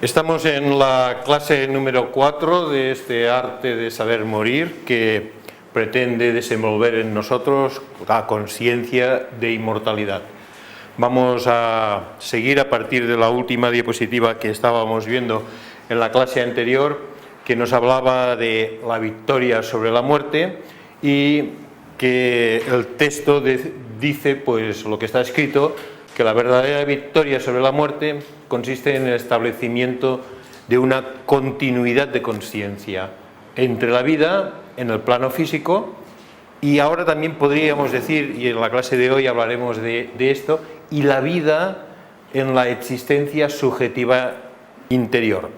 Estamos en la clase número 4 de este arte de saber morir que pretende desenvolver en nosotros la conciencia de inmortalidad. Vamos a seguir a partir de la última diapositiva que estábamos viendo en la clase anterior, que nos hablaba de la victoria sobre la muerte y que el texto dice pues lo que está escrito, que la verdadera victoria sobre la muerte consiste en el establecimiento de una continuidad de conciencia entre la vida en el plano físico y ahora también podríamos decir, y en la clase de hoy hablaremos de esto, y la vida en la existencia subjetiva interior.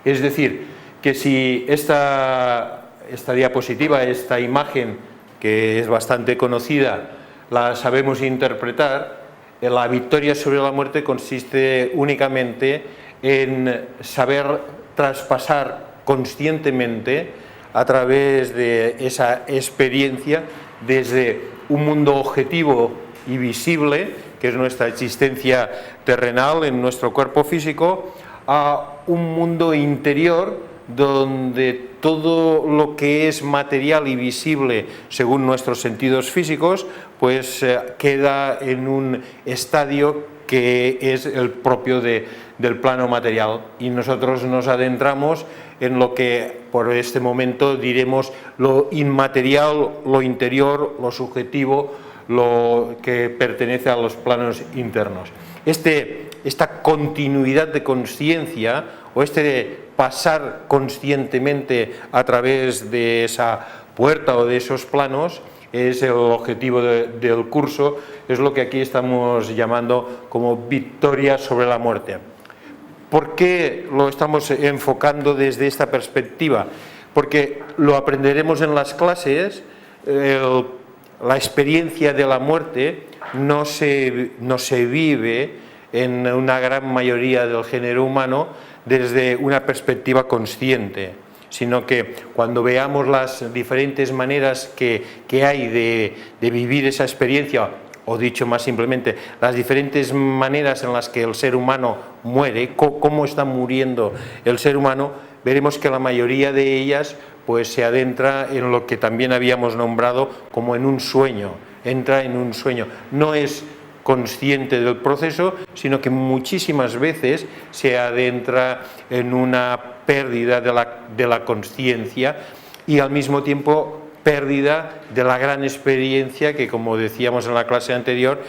Es decir, que si esta diapositiva, esta imagen, que es bastante conocida, la sabemos interpretar, la victoria sobre la muerte consiste únicamente en saber traspasar conscientemente a través de esa experiencia desde un mundo objetivo y visible, que es nuestra existencia terrenal en nuestro cuerpo físico, a un mundo interior donde todo lo que es material y visible según nuestros sentidos físicos pues queda en un estadio que es el propio del plano material, y nosotros nos adentramos en lo que por este momento diremos lo inmaterial, lo interior, lo subjetivo, lo que pertenece a los planos internos. Esta continuidad de conciencia o pasar conscientemente a través de esa puerta o de esos planos es el objetivo del curso, es lo que aquí estamos llamando como victoria sobre la muerte. ¿Por qué lo estamos enfocando desde esta perspectiva? Porque lo aprenderemos en las clases. La experiencia de la muerte no se vive en una gran mayoría del género humano desde una perspectiva consciente, sino que cuando veamos las diferentes maneras que hay de vivir esa experiencia, o dicho más simplemente, las diferentes maneras en las que el ser humano muere, cómo está muriendo el ser humano, veremos que la mayoría de ellas pues se adentra en lo que también habíamos nombrado como en un sueño, entra en un sueño, no es consciente del proceso, sino que muchísimas veces se adentra en una pérdida de la consciencia y al mismo tiempo pérdida de la gran experiencia que, como decíamos en la clase anterior,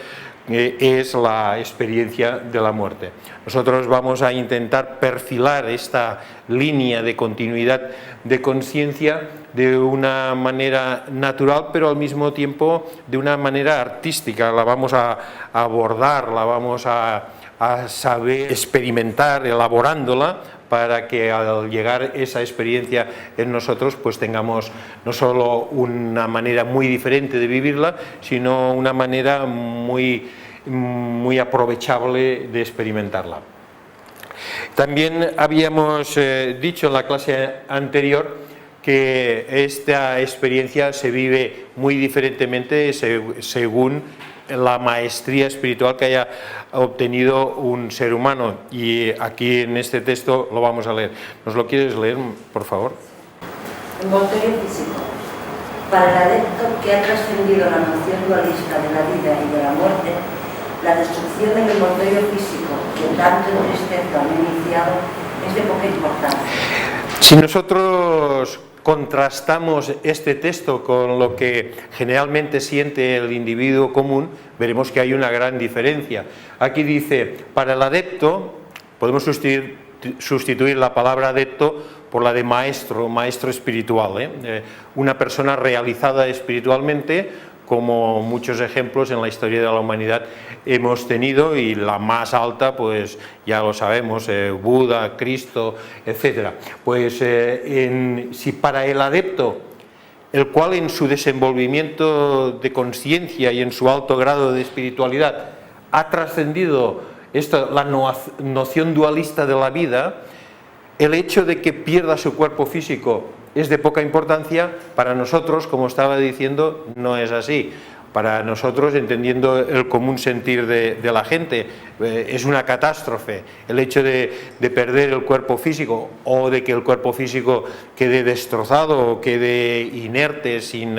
es la experiencia de la muerte. Nosotros vamos a intentar perfilar esta línea de continuidad de conciencia de una manera natural, pero al mismo tiempo de una manera artística. La vamos a abordar, la vamos a saber experimentar, elaborándola, para que al llegar esa experiencia en nosotros pues tengamos no solo una manera muy diferente de vivirla, sino una manera muy aprovechable de experimentarla. También habíamos dicho en la clase anterior que esta experiencia se vive muy diferentemente según la maestría espiritual que haya obtenido un ser humano, y aquí en este texto lo vamos a leer. ¿Nos lo quieres leer, por favor? Envoltorio físico. Para el adepto que ha trascendido la noción dualista de la vida y de la muerte, la destrucción del envoltorio físico que tanto entristeza han iniciado es de poca importancia. Si nosotros contrastamos este texto con lo que generalmente siente el individuo común, veremos que hay una gran diferencia. Aquí dice, para el adepto, podemos sustituir la palabra adepto por la de maestro espiritual, una persona realizada espiritualmente, como muchos ejemplos en la historia de la humanidad hemos tenido, y la más alta pues ya lo sabemos, Buda, Cristo, etcétera. Pues si para el adepto, el cual en su desenvolvimiento de conciencia y en su alto grado de espiritualidad ha trascendido la noción dualista de la vida, el hecho de que pierda su cuerpo físico es de poca importancia. Para nosotros, como estaba diciendo, no es así. Para nosotros, entendiendo el común sentir de la gente, es una catástrofe el hecho de perder el cuerpo físico, o de que el cuerpo físico quede destrozado o quede inerte, sin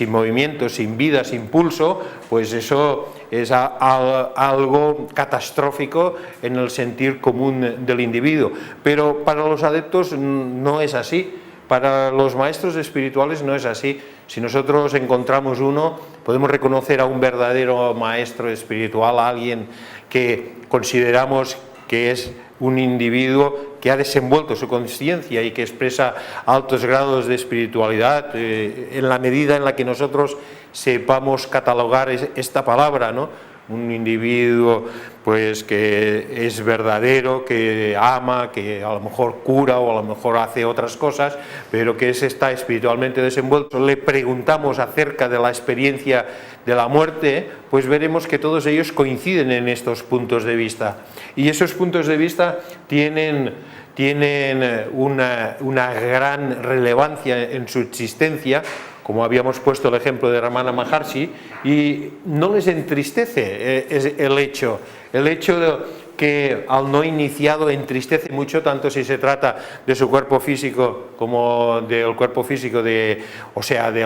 movimiento, sin vida, sin pulso. Pues eso es algo catastrófico en el sentir común del individuo. Pero para los adeptos no es así. Para los maestros espirituales no es así. Si nosotros encontramos uno, podemos reconocer a un verdadero maestro espiritual, a alguien que consideramos que es un individuo que ha desenvuelto su conciencia y que expresa altos grados de espiritualidad, en la medida en la que nosotros sepamos catalogar esta palabra, ¿no? Un individuo pues que es verdadero, que ama, que a lo mejor cura o a lo mejor hace otras cosas, pero que está espiritualmente desenvuelto. Le preguntamos acerca de la experiencia de la muerte, pues veremos que todos ellos coinciden en estos puntos de vista. Y esos puntos de vista tienen una gran relevancia en su existencia, como habíamos puesto el ejemplo de Ramana Maharshi, y no les entristece el hecho de que al no iniciado entristece mucho, tanto si se trata de su cuerpo físico como del cuerpo físico de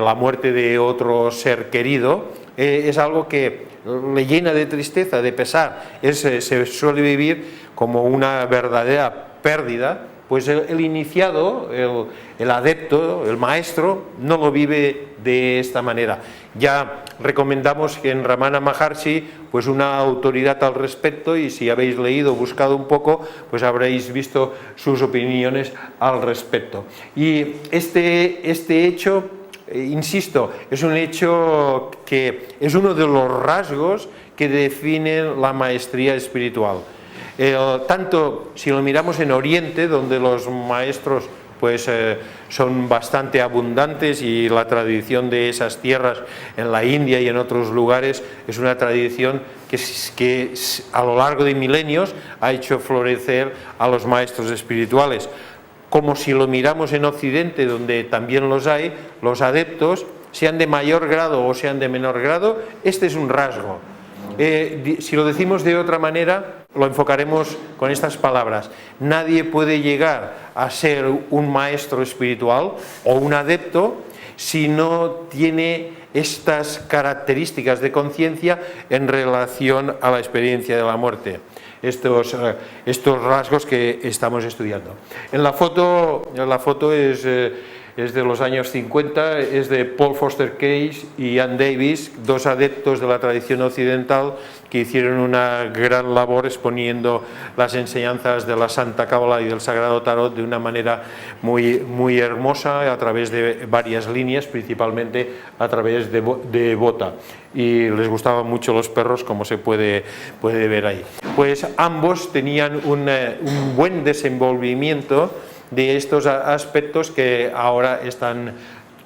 la muerte de otro ser querido. Es algo que le llena de tristeza, de pesar. Se suele vivir como una verdadera pérdida. Pues el iniciado, el adepto, el maestro, no lo vive de esta manera. Ya recomendamos que en Ramana Maharshi, pues una autoridad al respecto, y si habéis leído o buscado un poco, pues habréis visto sus opiniones al respecto. Y este hecho, insisto, es un hecho que es uno de los rasgos que definen la maestría espiritual. Tanto si lo miramos en Oriente, donde los maestros pues son bastante abundantes, y la tradición de esas tierras en la India y en otros lugares es una tradición que a lo largo de milenios ha hecho florecer a los maestros espirituales. Como si lo miramos en Occidente, donde también los hay, los adeptos, sean de mayor grado o sean de menor grado, este es un rasgo. Si lo decimos de otra manera, lo enfocaremos con estas palabras: nadie puede llegar a ser un maestro espiritual o un adepto si no tiene estas características de conciencia en relación a la experiencia de la muerte. Estos rasgos que estamos estudiando. En la foto es de los años 50, es de Paul Foster Case y Ann Davis, dos adeptos de la tradición occidental que hicieron una gran labor exponiendo las enseñanzas de la Santa Cábala y del Sagrado Tarot de una manera muy hermosa, a través de varias líneas, principalmente a través de Bota. Y les gustaban mucho los perros, como se puede ver ahí. Pues ambos tenían un buen desenvolvimiento de estos aspectos que ahora están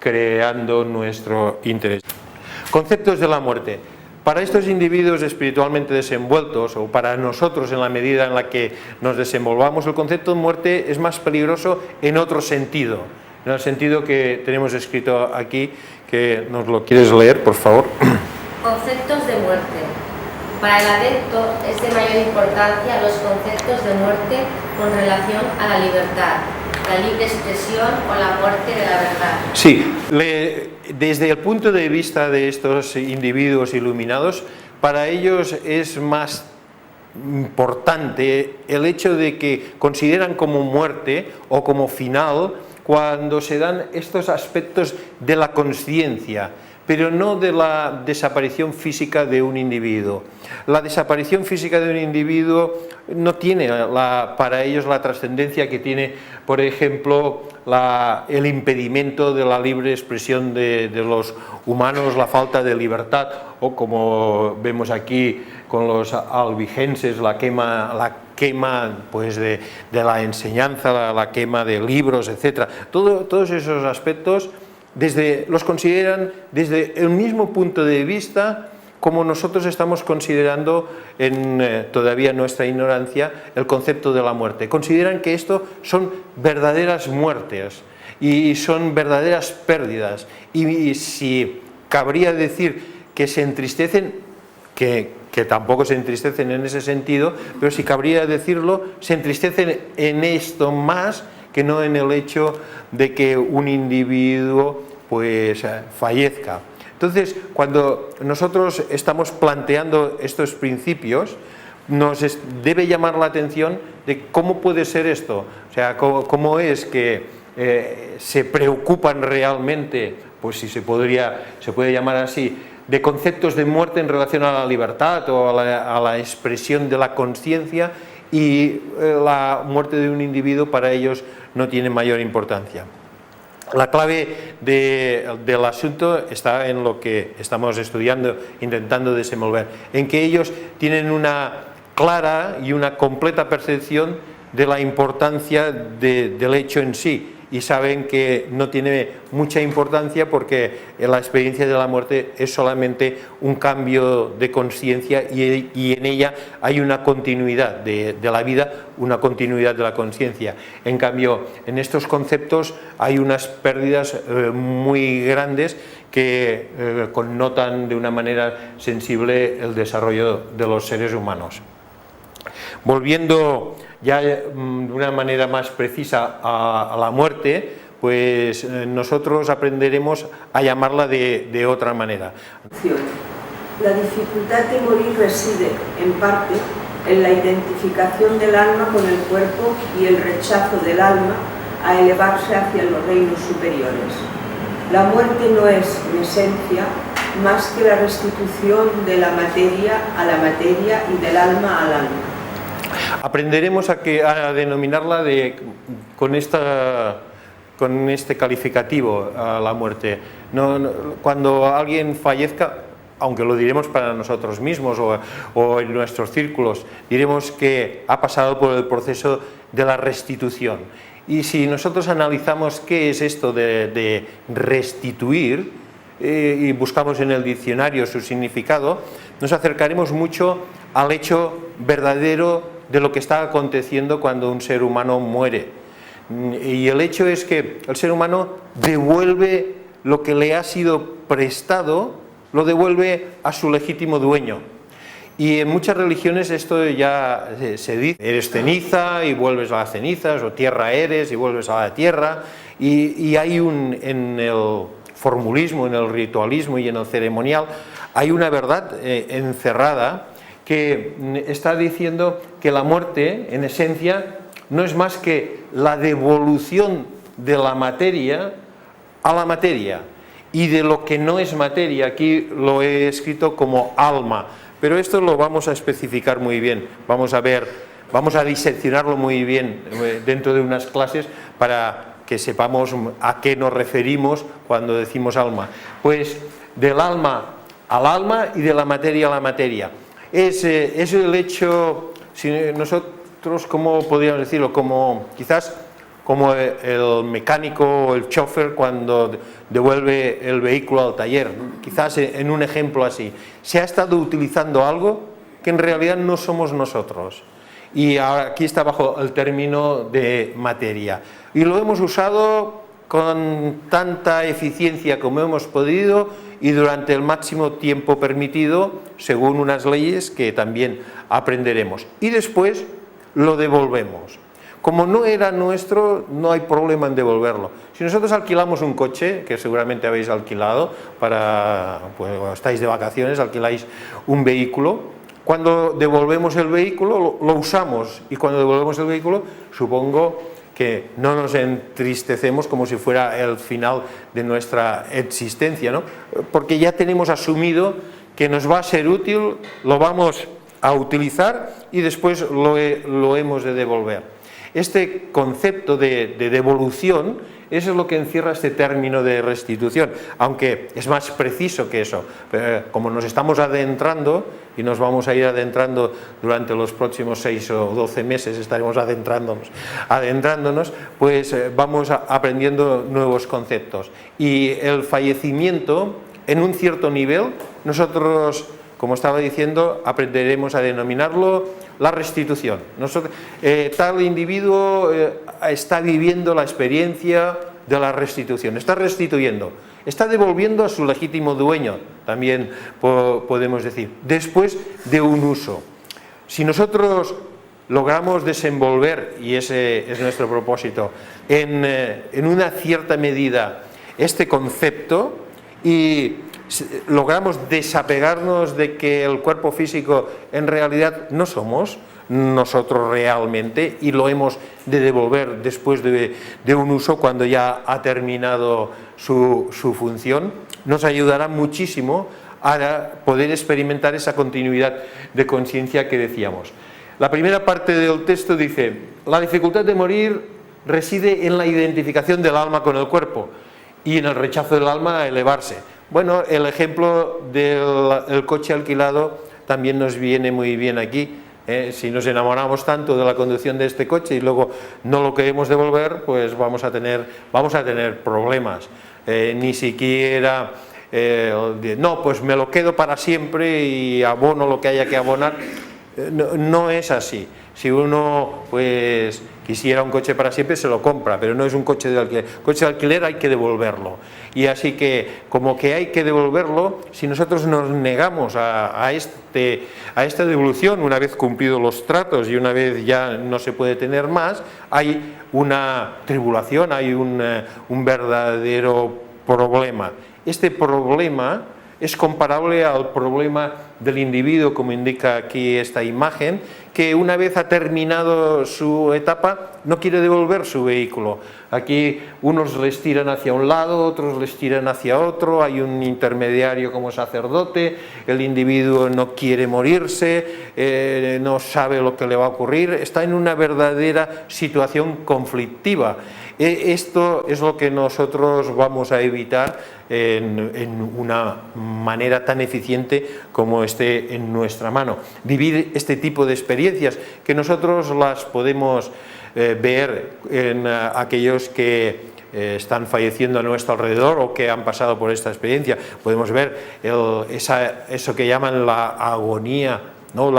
creando nuestro interés. Conceptos de la muerte. Para estos individuos espiritualmente desenvueltos, o para nosotros en la medida en la que nos desenvolvamos, el concepto de muerte es más peligroso en otro sentido, en el sentido que tenemos escrito aquí, que nos lo quieres leer, por favor. Conceptos de muerte. Para el adepto es de mayor importancia los conceptos de muerte con relación a la libertad, la libre expresión o la muerte de la verdad. Sí, desde el punto de vista de estos individuos iluminados, para ellos es más importante el hecho de que consideran como muerte o como final cuando se dan estos aspectos de la consciencia, pero no de la desaparición física de un individuo. La desaparición física de un individuo no tiene para ellos la trascendencia que tiene, por ejemplo, el impedimento de la libre expresión de los humanos, la falta de libertad, o como vemos aquí con los albigenses, la quema pues de la enseñanza, la quema de libros, etc. Todos esos aspectos los consideran desde el mismo punto de vista como nosotros estamos considerando en todavía nuestra ignorancia el concepto de la muerte. Consideran que esto son verdaderas muertes y son verdaderas pérdidas, y si cabría decir que se entristecen, que tampoco se entristecen en ese sentido, pero si cabría decirlo, se entristecen en esto más que no en el hecho de que un individuo pues fallezca. Entonces, cuando nosotros estamos planteando estos principios, nos debe llamar la atención de cómo puede ser esto, o sea, cómo es que se preocupan realmente, pues si se puede llamar así, de conceptos de muerte en relación a la libertad o a la expresión de la conciencia, y la muerte de un individuo para ellos no tiene mayor importancia. La clave del asunto está en lo que estamos estudiando, intentando desenvolver, en que ellos tienen una clara y una completa percepción de la importancia del hecho en sí, y saben que no tiene mucha importancia porque la experiencia de la muerte es solamente un cambio de conciencia, y en ella hay una continuidad de la vida, una continuidad de la conciencia. En cambio, en estos conceptos hay unas pérdidas muy grandes que connotan de una manera sensible el desarrollo de los seres humanos. Volviendo ya de una manera más precisa a la muerte, pues nosotros aprenderemos a llamarla de otra manera. La dificultad de morir reside, en parte, en la identificación del alma con el cuerpo y el rechazo del alma a elevarse hacia los reinos superiores. La muerte no es, en esencia, más que la restitución de la materia a la materia y del alma al alma. Aprenderemos a denominarla con este calificativo a la muerte. Cuando alguien fallezca, aunque lo diremos para nosotros mismos o en nuestros círculos, diremos que ha pasado por el proceso de la restitución. Y si nosotros analizamos qué es esto de restituir, y buscamos en el diccionario su significado, nos acercaremos mucho al hecho verdadero de lo que está aconteciendo cuando un ser humano muere. Y el hecho es que el ser humano devuelve lo que le ha sido prestado, lo devuelve a su legítimo dueño. Y en muchas religiones esto ya se dice: eres ceniza y vuelves a las cenizas, o tierra eres y vuelves a la tierra. Y hay en el formulismo, en el ritualismo y en el ceremonial, hay una verdad encerrada que está diciendo que la muerte, en esencia, no es más que la devolución de la materia a la materia, y de lo que no es materia. Aquí lo he escrito como alma, pero esto lo vamos a especificar muy bien, vamos a diseccionarlo muy bien dentro de unas clases para que sepamos a qué nos referimos cuando decimos alma. Pues del alma al alma y de la materia a la materia. Es el hecho, si nosotros, ¿cómo podríamos decirlo? Quizás como el mecánico o el chofer cuando devuelve el vehículo al taller, quizás en un ejemplo así. Se ha estado utilizando algo que en realidad no somos nosotros, y aquí está bajo el término de materia, y lo hemos usado con tanta eficiencia como hemos podido y durante el máximo tiempo permitido, según unas leyes que también aprenderemos, y después lo devolvemos. Como no era nuestro, no hay problema en devolverlo. Si nosotros alquilamos un coche, que seguramente habéis alquilado, cuando estáis de vacaciones, alquiláis un vehículo, cuando devolvemos el vehículo lo usamos, y cuando devolvemos el vehículo, supongo que no nos entristecemos como si fuera el final de nuestra existencia, ¿no? Porque ya tenemos asumido que nos va a ser útil, lo vamos a utilizar y después lo hemos de devolver. Este concepto de devolución, eso es lo que encierra este término de restitución, aunque es más preciso que eso. Como nos estamos adentrando, y nos vamos a ir adentrando durante los próximos 6 o 12 meses, estaremos adentrándonos, pues vamos aprendiendo nuevos conceptos. Y el fallecimiento, en un cierto nivel, nosotros, como estaba diciendo, aprenderemos a denominarlo la restitución. Tal individuo está viviendo la experiencia de la restitución, está restituyendo, está devolviendo a su legítimo dueño también podemos decir, después de un uso. Si nosotros logramos desenvolver, y ese es nuestro propósito, en una cierta medida este concepto y logramos desapegarnos de que el cuerpo físico en realidad no somos nosotros realmente y lo hemos de devolver después de un uso cuando ya ha terminado su función, nos ayudará muchísimo a poder experimentar esa continuidad de conciencia que decíamos. La primera parte del texto dice: la dificultad de morir reside en la identificación del alma con el cuerpo y en el rechazo del alma a elevarse. Bueno, el ejemplo del coche alquilado también nos viene muy bien aquí. Si nos enamoramos tanto de la conducción de este coche y luego no lo queremos devolver, pues vamos a tener problemas. Ni siquiera no, pues me lo quedo para siempre y abono lo que haya que abonar. No es así. Si uno pues quisiera un coche para siempre, se lo compra, pero no es un coche de alquiler. Coche de alquiler hay que devolverlo. Y así que, como que hay que devolverlo, si nosotros nos negamos a esta devolución, una vez cumplidos los tratos y una vez ya no se puede tener más, hay una tribulación, hay un verdadero problema. Este problema es comparable al problema del individuo, como indica aquí esta imagen, que una vez ha terminado su etapa no quiere devolver su vehículo. Aquí unos les tiran hacia un lado, otros les tiran hacia otro, hay un intermediario como sacerdote, el individuo no quiere morirse, no sabe lo que le va a ocurrir, está en una verdadera situación conflictiva. Esto es lo que nosotros vamos a evitar en una manera tan eficiente como esté en nuestra mano. Vivir este tipo de experiencias que nosotros las podemos ver en aquellos que están falleciendo a nuestro alrededor o que han pasado por esta experiencia. Podemos ver eso que llaman la agonía, ¿no?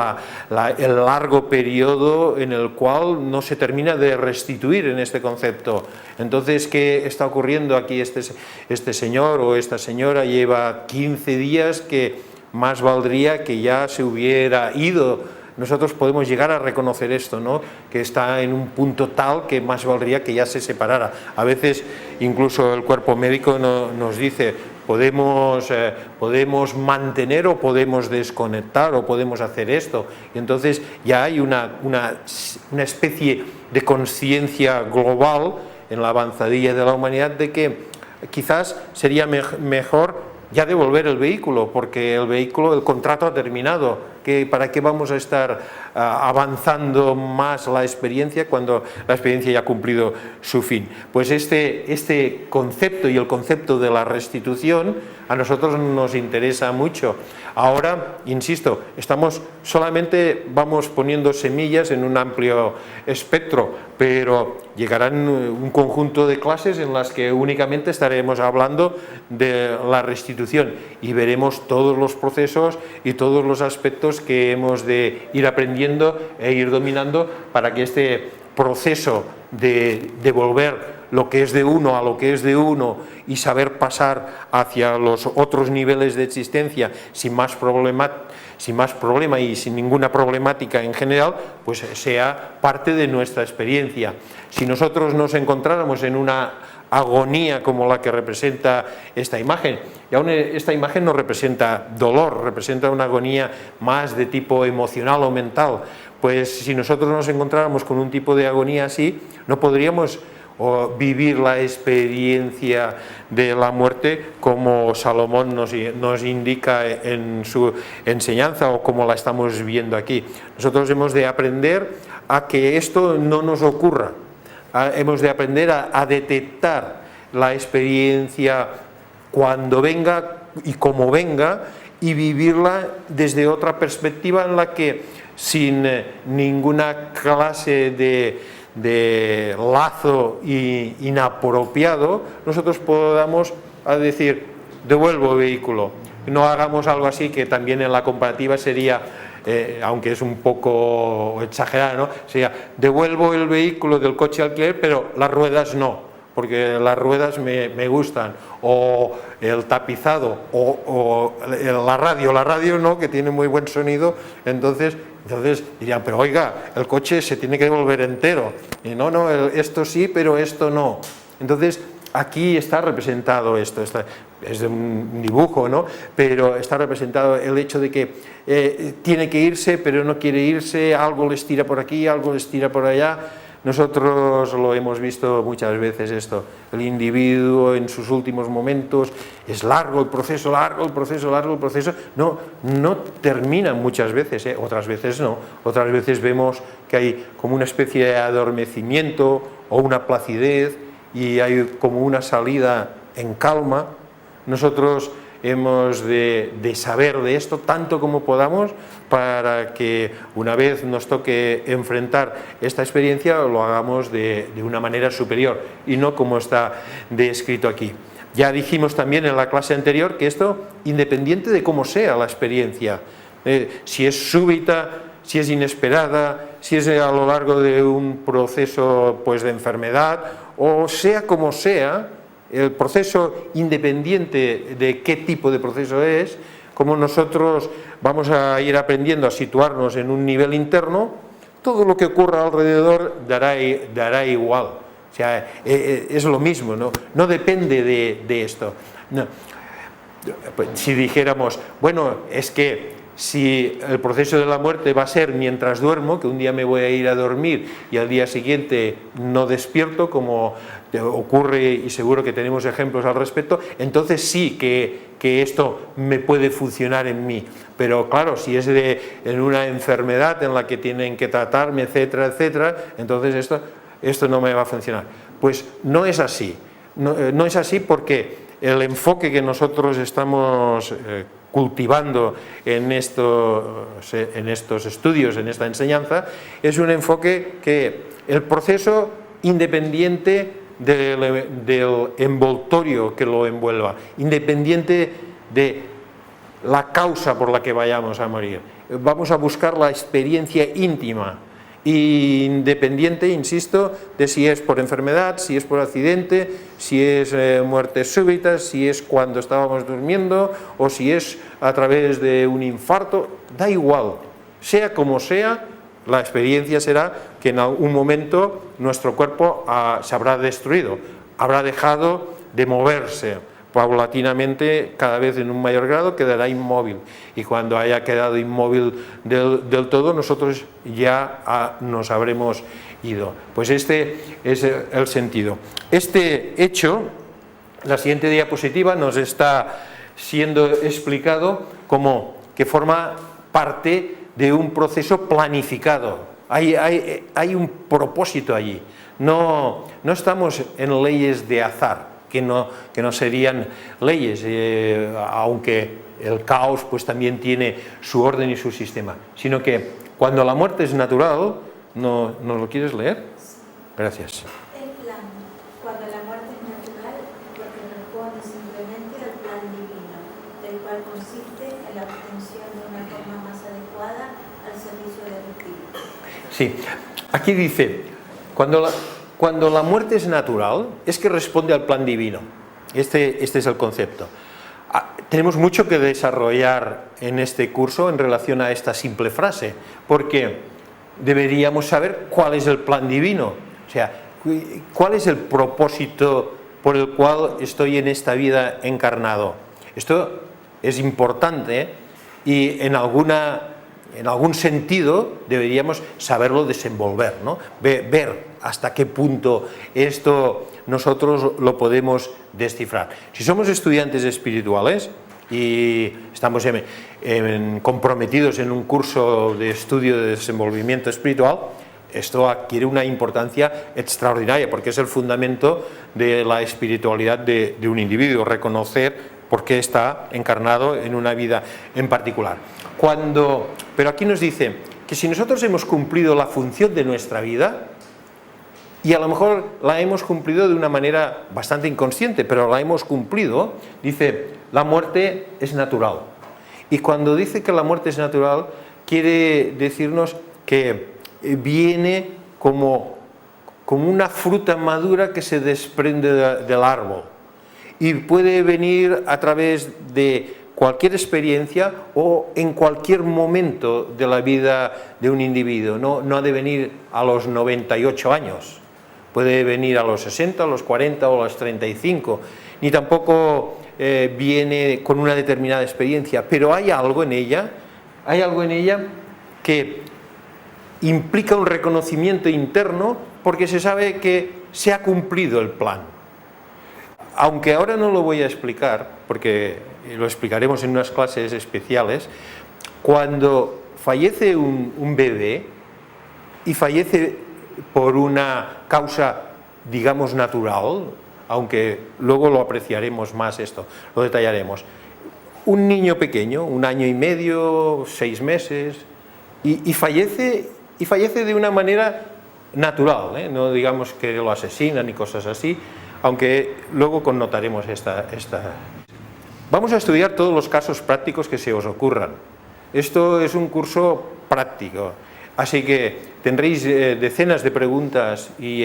El largo periodo en el cual no se termina de restituir en este concepto. Entonces, ¿qué está ocurriendo aquí? Este señor o esta señora lleva 15 días que más valdría que ya se hubiera ido. Nosotros podemos llegar a reconocer esto, ¿no? Que está en un punto tal que más valdría que ya se separara. A veces incluso el cuerpo médico nos dice: podemos mantener o podemos desconectar o podemos hacer esto. Y entonces ya hay una especie de conciencia global en la avanzadilla de la humanidad de que quizás sería mejor ya devolver el vehículo, porque el contrato ha terminado. ¿Para qué vamos a estar avanzando más la experiencia cuando la experiencia ya ha cumplido su fin? Pues este concepto y el concepto de la restitución a nosotros nos interesa mucho. Ahora, insisto, solamente vamos poniendo semillas en un amplio espectro, pero llegarán un conjunto de clases en las que únicamente estaremos hablando de la restitución y veremos todos los procesos y todos los aspectos que hemos de ir aprendiendo e ir dominando para que este proceso de devolver lo que es de uno a lo que es de uno y saber pasar hacia los otros niveles de existencia sin más problema y sin ninguna problemática en general, pues sea parte de nuestra experiencia. Si nosotros nos encontráramos en una agonía como la que representa esta imagen, y aún esta imagen no representa dolor, representa una agonía más de tipo emocional o mental, pues si nosotros nos encontráramos con un tipo de agonía así, no podríamos vivir la experiencia de la muerte como Salomón nos indica en su enseñanza o como la estamos viendo aquí. Nosotros hemos de aprender a que esto no nos ocurra, hemos de aprender a detectar la experiencia cuando venga y como venga y vivirla desde otra perspectiva en la que sin ninguna clase de lazo inapropiado nosotros podamos decir: devuelvo vehículo. No hagamos algo así que también en la comparativa sería, aunque es un poco exagerado, ¿no? Sería: devuelvo el vehículo del coche alquiler, pero las ruedas no, porque las ruedas me gustan, o el tapizado, o la radio no, que tiene muy buen sonido, entonces dirían, pero oiga, el coche se tiene que devolver entero, y no, esto sí, pero esto no. Entonces, aquí está representado esto, es de un dibujo, ¿no? Pero está representado el hecho de que tiene que irse, pero no quiere irse, algo les tira por aquí, algo les tira por allá. Nosotros lo hemos visto muchas veces esto, el individuo en sus últimos momentos, es largo el proceso, no termina muchas veces, otras veces no, otras veces vemos que hay como una especie de adormecimiento o una placidez y hay como una salida en calma. Nosotros hemos de saber de esto tanto como podamos para que una vez nos toque enfrentar esta experiencia lo hagamos de una manera superior y no como está descrito aquí. Ya dijimos también en la clase anterior que esto, independiente de cómo sea la experiencia, si es súbita, si es inesperada, si es a lo largo de un proceso pues, de enfermedad, o sea como sea, el proceso, independiente de qué tipo de proceso es, como nosotros vamos a ir aprendiendo a situarnos en un nivel interno, todo lo que ocurra alrededor dará igual. O sea, es lo mismo, no depende de esto. No. Pues, si dijéramos, bueno, es que si el proceso de la muerte va a ser mientras duermo, que un día me voy a ir a dormir y al día siguiente no despierto, como ocurre y seguro que tenemos ejemplos al respecto, entonces sí que esto me puede funcionar en mí. Pero claro, si es en una enfermedad en la que tienen que tratarme, etcétera, etcétera, entonces esto no me va a funcionar. Pues no es así. No es así porque el enfoque que nosotros estamos cultivando en estos estudios, en esta enseñanza, es un enfoque que el proceso independiente del envoltorio que lo envuelva, independiente de la causa por la que vayamos a morir. Vamos a buscar la experiencia íntima, independiente, insisto, de si es por enfermedad, si es por accidente, si es muerte súbita, si es cuando estábamos durmiendo o si es a través de un infarto, da igual, sea como sea, la experiencia será que en algún momento nuestro cuerpo se habrá destruido, habrá dejado de moverse, paulatinamente, cada vez en un mayor grado, quedará inmóvil. Y cuando haya quedado inmóvil del todo, nosotros ya nos habremos ido. Pues este es el sentido. Este hecho, la siguiente diapositiva, nos está siendo explicado como que forma parte de un proceso planificado. Hay un propósito allí. No estamos en leyes de azar, que no serían leyes, aunque el caos pues también tiene su orden y su sistema, sino que cuando la muerte es natural, ¿nos lo quieres leer? Gracias. El plan. Cuando la muerte es natural, lo que responde simplemente al plan divino, el cual consiste en la obtención de una forma más adecuada al servicio del espíritu. Sí, aquí dice, cuando la muerte es natural, es que responde al plan divino. Este es el concepto. Tenemos mucho que desarrollar en este curso en relación a esta simple frase, porque deberíamos saber cuál es el plan divino, o sea, cuál es el propósito por el cual estoy en esta vida encarnado. Esto es importante y en algún sentido deberíamos saberlo desenvolver, ¿no? Ver hasta qué punto esto nosotros lo podemos descifrar. Si somos estudiantes espirituales y estamos comprometidos en un curso de estudio de desenvolvimiento espiritual, esto adquiere una importancia extraordinaria porque es el fundamento de la espiritualidad de un individuo, reconocer por qué está encarnado en una vida en particular. Pero aquí nos dice que si nosotros hemos cumplido la función de nuestra vida, y a lo mejor la hemos cumplido de una manera bastante inconsciente, pero la hemos cumplido, dice, la muerte es natural. Y cuando dice que la muerte es natural, quiere decirnos que viene como como una fruta madura que se desprende del árbol y puede venir a través de cualquier experiencia o en cualquier momento de la vida de un individuo. No ha de venir a los 98 años, puede venir a los 60, a los 40 o a los 35, ni tampoco viene con una determinada experiencia, pero hay algo en ella que implica un reconocimiento interno porque se sabe que se ha cumplido el plan. Aunque ahora no lo voy a explicar, porque lo explicaremos en unas clases especiales, cuando fallece un bebé y fallece por una causa, digamos, natural, aunque luego lo apreciaremos más esto, lo detallaremos. Un niño pequeño, 1 año y medio, 6 meses, y fallece de una manera natural, no digamos que lo asesinan y cosas así, aunque luego connotaremos esta. Vamos a estudiar todos los casos prácticos que se os ocurran. Esto es un curso práctico, así que tendréis decenas de preguntas y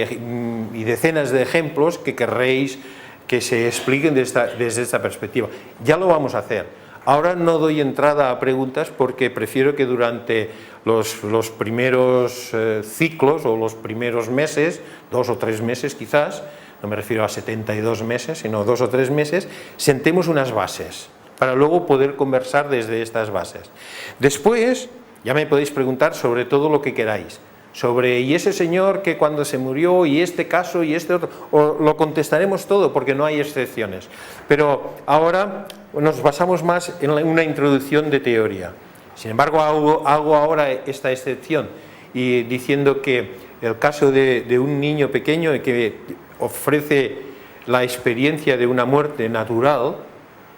decenas de ejemplos que querréis que se expliquen desde esta perspectiva. Ya lo vamos a hacer. Ahora no doy entrada a preguntas porque prefiero que durante los primeros ciclos o los primeros meses, 2 o 3 meses quizás, no me refiero a 72 meses, sino 2 o 3 meses, sentemos unas bases para luego poder conversar desde estas bases. Después ya me podéis preguntar sobre todo lo que queráis, sobre y ese señor que cuando se murió y este caso y este otro, lo contestaremos todo porque no hay excepciones. Pero ahora nos basamos más en una introducción de teoría. Sin embargo, hago ahora esta excepción y diciendo que el caso de un niño pequeño que ofrece la experiencia de una muerte natural,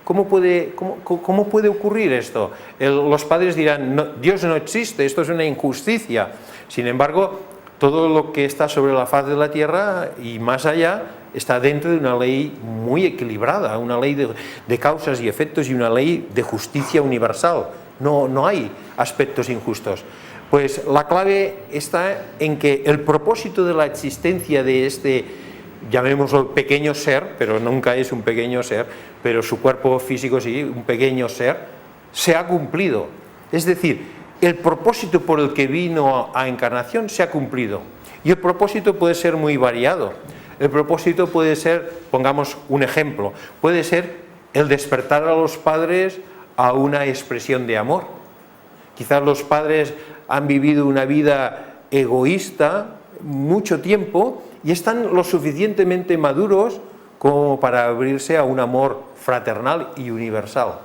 ¿cómo puede ocurrir esto? Los padres dirán, no, Dios no existe, esto es una injusticia. Sin embargo, todo lo que está sobre la faz de la tierra y más allá está dentro de una ley muy equilibrada, una ley de causas y efectos y una ley de justicia universal. No hay aspectos injustos. Pues la clave está en que el propósito de la existencia de este, llamémoslo pequeño ser, pero nunca es un pequeño ser, pero su cuerpo físico sí, un pequeño ser, se ha cumplido. Es decir, el propósito por el que vino a encarnación se ha cumplido. Y el propósito puede ser muy variado. El propósito puede ser, pongamos un ejemplo, puede ser el despertar a los padres a una expresión de amor. Quizás los padres han vivido una vida egoísta mucho tiempo y están lo suficientemente maduros como para abrirse a un amor fraternal y universal.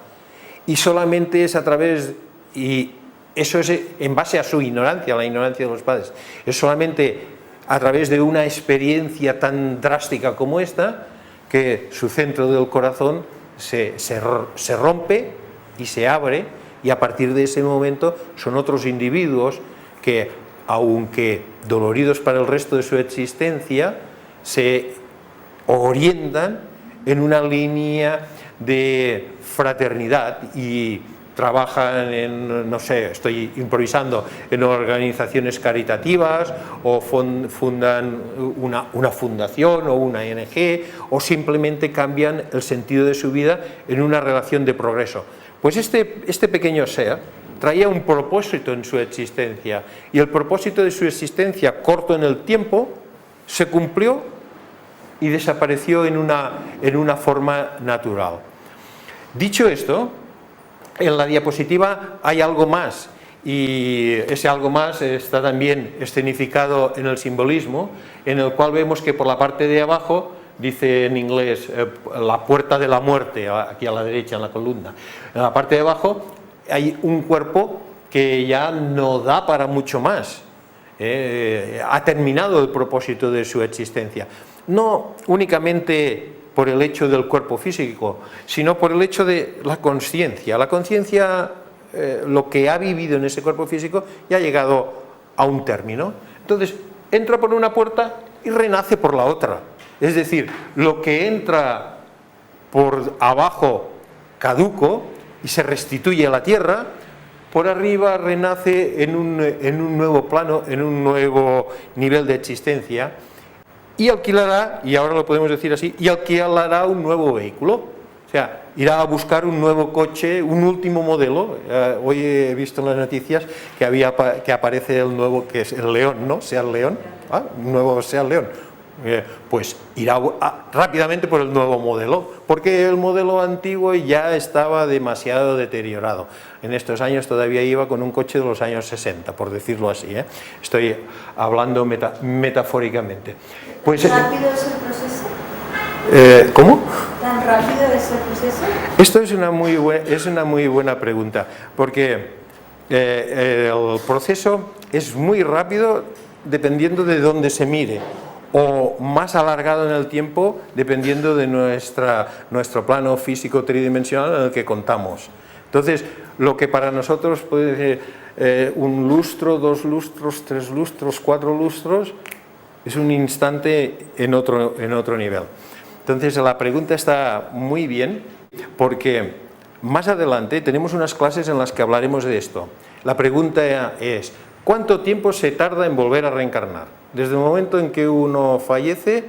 Y solamente es a través, y eso es en base a su ignorancia, la ignorancia de los padres, es solamente a través de una experiencia tan drástica como esta que su centro del corazón se rompe y se abre, y a partir de ese momento son otros individuos que, aunque doloridos para el resto de su existencia, se orientan en una línea de fraternidad y trabajan en, no sé, estoy improvisando, en organizaciones caritativas o fundan una fundación o una ONG o simplemente cambian el sentido de su vida en una relación de progreso. Pues este pequeño ser traía un propósito en su existencia y el propósito de su existencia, corto en el tiempo, se cumplió y desapareció en una forma natural. Dicho esto, en la diapositiva hay algo más y ese algo más está también escenificado en el simbolismo, en el cual vemos que por la parte de abajo dice en inglés la puerta de la muerte, aquí a la derecha en la columna. En la parte de abajo hay un cuerpo que ya no da para mucho más, ha terminado el propósito de su existencia. No únicamente por el hecho del cuerpo físico, sino por el hecho de la conciencia. La conciencia, lo que ha vivido en ese cuerpo físico, ya ha llegado a un término. Entonces, entra por una puerta y renace por la otra. Es decir, lo que entra por abajo caduco y se restituye a la tierra, por arriba renace en un nuevo plano, en un nuevo nivel de existencia. y alquilará, y ahora lo podemos decir así, y alquilará un nuevo vehículo. O sea, irá a buscar un nuevo coche, un último modelo. Hoy he visto en las noticias que aparece el nuevo, que es el León, ¿no? Seat León, un nuevo Seat León. Pues irá rápidamente por el nuevo modelo, porque el modelo antiguo ya estaba demasiado deteriorado. En estos años todavía iba con un coche de los años 60, por decirlo así, ¿eh? Estoy hablando metafóricamente. Pues, ¿Rápido es el proceso? ¿Cómo? ¿Tan rápido es el proceso? Esto es una muy buena pregunta, porque el proceso es muy rápido dependiendo de dónde se mire, o más alargado en el tiempo dependiendo de nuestro plano físico tridimensional en el que contamos. Entonces, lo que para nosotros puede ser un lustro, 2 lustros, 3 lustros, 4 lustros, es un instante en otro nivel. Entonces, la pregunta está muy bien, porque más adelante tenemos unas clases en las que hablaremos de esto. La pregunta es, ¿cuánto tiempo se tarda en volver a reencarnar? Desde el momento en que uno fallece,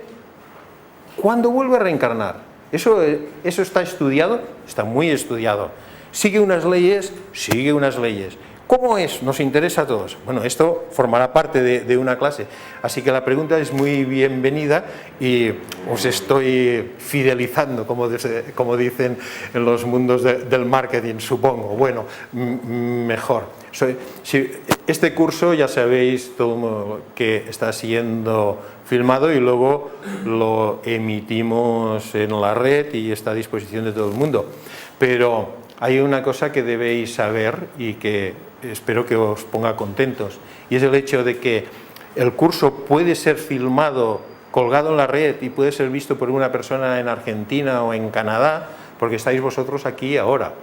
¿cuándo vuelve a reencarnar? ¿Eso está estudiado? Está muy estudiado. ¿Sigue unas leyes? Sigue unas leyes. ¿Cómo es? Nos interesa a todos. Bueno, esto formará parte de una clase. Así que la pregunta es muy bienvenida y os estoy fidelizando, como dicen en los mundos del marketing, supongo. Bueno, mejor. Este curso ya sabéis todo que está siendo filmado y luego lo emitimos en la red y está a disposición de todo el mundo. Pero hay una cosa que debéis saber y que espero que os ponga contentos, y es el hecho de que el curso puede ser filmado, colgado en la red y puede ser visto por una persona en Argentina o en Canadá, porque estáis vosotros aquí ahora.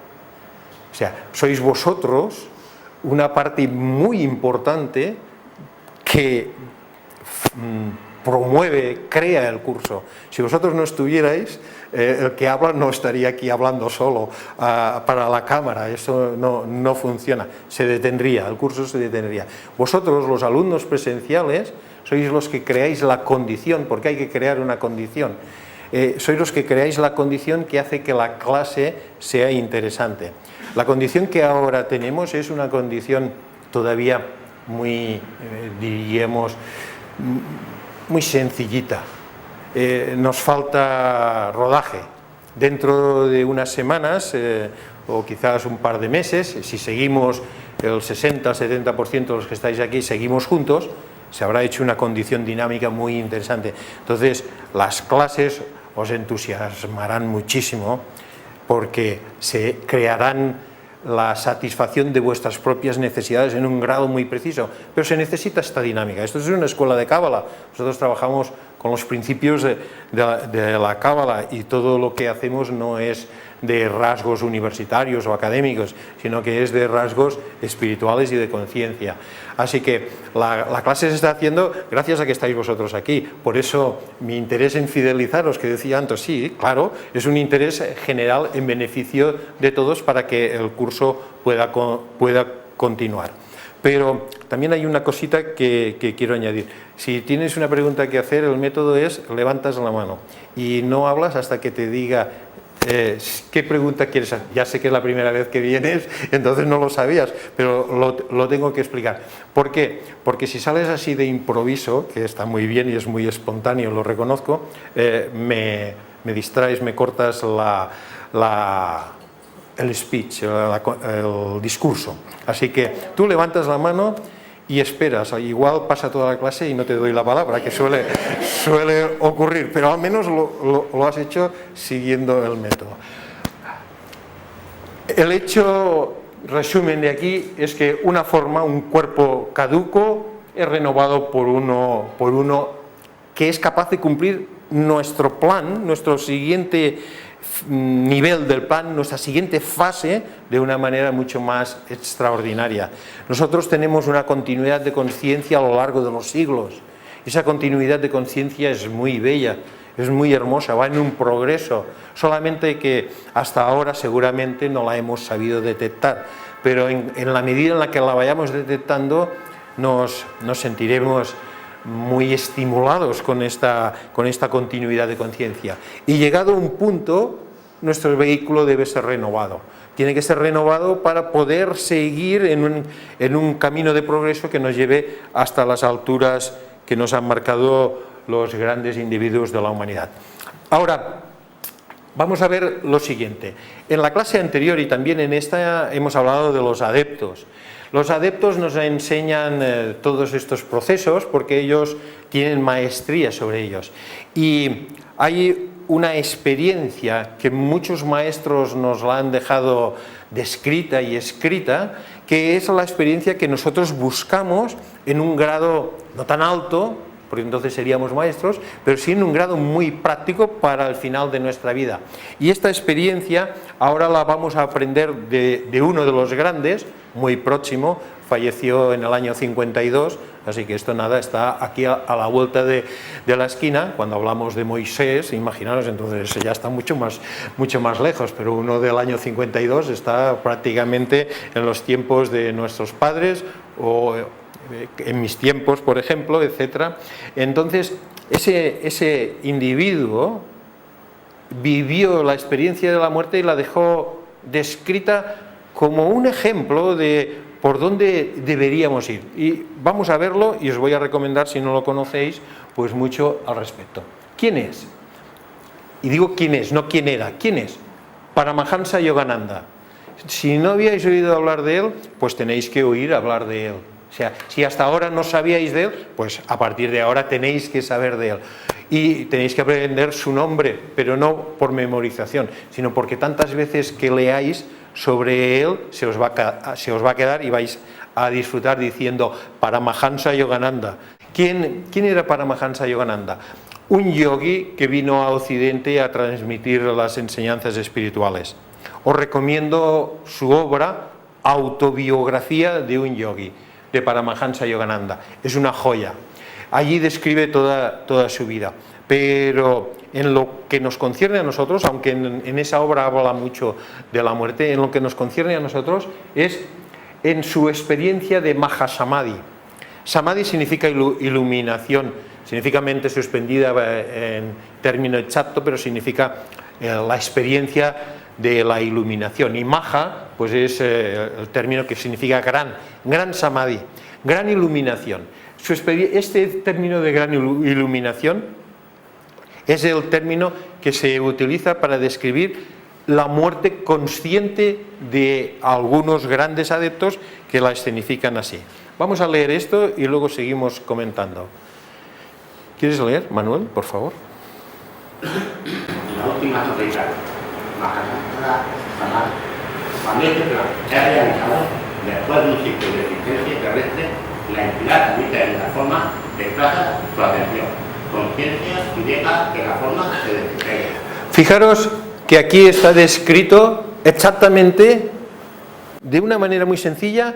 O sea, sois vosotros una parte muy importante que promueve, crea el curso. Si vosotros no estuvierais, el que habla no estaría aquí hablando solo para la cámara. Eso no funciona, se detendría, el curso se detendría. Vosotros, los alumnos presenciales, sois los que creáis la condición, porque hay que crear una condición. Sois los que creáis la condición que hace que la clase sea interesante. La condición que ahora tenemos es una condición todavía muy, diríamos, muy sencillita. Nos falta rodaje. Dentro de unas semanas o quizás un par de meses, si seguimos el 60-70% de los que estáis aquí, seguimos juntos, se habrá hecho una condición dinámica muy interesante. Entonces, las clases os entusiasmarán muchísimo porque se crearán la satisfacción de vuestras propias necesidades en un grado muy preciso, pero se necesita esta dinámica. Esto es una escuela de Cábala. Nosotros trabajamos con los principios de la Cábala y todo lo que hacemos no es de rasgos universitarios o académicos, sino que es de rasgos espirituales y de conciencia. Así que la clase se está haciendo gracias a que estáis vosotros aquí. Por eso mi interés en fidelizaros, que decía antes, sí, claro, es un interés general en beneficio de todos para que el curso pueda continuar. Pero también hay una cosita que quiero añadir. Si tienes una pregunta que hacer, el método es levantas la mano y no hablas hasta que te diga ¿qué pregunta quieres hacer? Ya sé que es la primera vez que vienes, entonces no lo sabías, pero lo tengo que explicar. ¿Por qué? Porque si sales así de improviso, que está muy bien y es muy espontáneo, lo reconozco, me distraes, me cortas el speech, el discurso. Así que tú levantas la mano y esperas, igual pasa toda la clase y no te doy la palabra, que suele ocurrir, pero al menos lo has hecho siguiendo el método. El hecho, resumen de aquí, es que una forma, un cuerpo caduco, es renovado por uno que es capaz de cumplir nuestro plan, nuestro siguiente nivel del plan, nuestra siguiente fase, de una manera mucho más extraordinaria. Nosotros tenemos una continuidad de conciencia a lo largo de los siglos. Esa continuidad de conciencia es muy bella, es muy hermosa, va en un progreso, solamente que hasta ahora seguramente no la hemos sabido detectar, pero en la medida en la que la vayamos detectando nos sentiremos muy estimulados con esta continuidad de conciencia. Y llegado a un punto, nuestro vehículo debe ser renovado. Tiene que ser renovado para poder seguir en un camino de progreso que nos lleve hasta las alturas que nos han marcado los grandes individuos de la humanidad. Ahora, vamos a ver lo siguiente. En la clase anterior y también en esta hemos hablado de los adeptos. Los adeptos nos enseñan todos estos procesos porque ellos tienen maestría sobre ellos. Y hay una experiencia que muchos maestros nos la han dejado descrita y escrita, que es la experiencia que nosotros buscamos en un grado no tan alto, porque entonces seríamos maestros, pero sí en un grado muy práctico para el final de nuestra vida. Y esta experiencia ahora la vamos a aprender de uno de los grandes, muy próximo, falleció en el año 52, así que esto nada, está aquí a la vuelta de la esquina. Cuando hablamos de Moisés, imaginaros, entonces ya está mucho más lejos, pero uno del año 52 está prácticamente en los tiempos de nuestros padres o en mis tiempos, por ejemplo, etcétera. Entonces, ese individuo vivió la experiencia de la muerte y la dejó descrita como un ejemplo de por dónde deberíamos ir. Y vamos a verlo y os voy a recomendar, si no lo conocéis, pues mucho al respecto. ¿Quién es? Y digo quién es, no quién era. ¿Quién es? Paramahansa Yogananda. Si no habíais oído hablar de él, pues tenéis que oír hablar de él. O sea, si hasta ahora no sabíais de él, pues a partir de ahora tenéis que saber de él. Y tenéis que aprender su nombre, pero no por memorización, sino porque tantas veces que leáis sobre él se os va a quedar y vais a disfrutar diciendo Paramahansa Yogananda. ¿Quién era Paramahansa Yogananda? Un yogi que vino a Occidente a transmitir las enseñanzas espirituales. Os recomiendo su obra Autobiografía de un yogi, de Paramahansa Yogananda. Es una joya. Allí describe toda su vida. Pero en lo que nos concierne a nosotros, aunque en esa obra habla mucho de la muerte, en lo que nos concierne a nosotros es en su experiencia de Mahasamadhi. Samadhi significa iluminación, significa mente suspendida en término exacto, pero significa la experiencia de la iluminación. Y Maha, pues es el término que significa gran Samadhi, gran iluminación. Este término de gran iluminación es el término que se utiliza para describir la muerte consciente de algunos grandes adeptos que la escenifican así. Vamos a leer esto y luego seguimos comentando. ¿Quieres leer, Manuel, por favor? La última sonrisa, Mahasamadhi, se ha realizado después de un ciclo de existencia terrestre. La entidad habita en la forma, desplaza su atención, conciencia y deja que la forma se despegue. Fijaros que aquí está descrito exactamente, de una manera muy sencilla,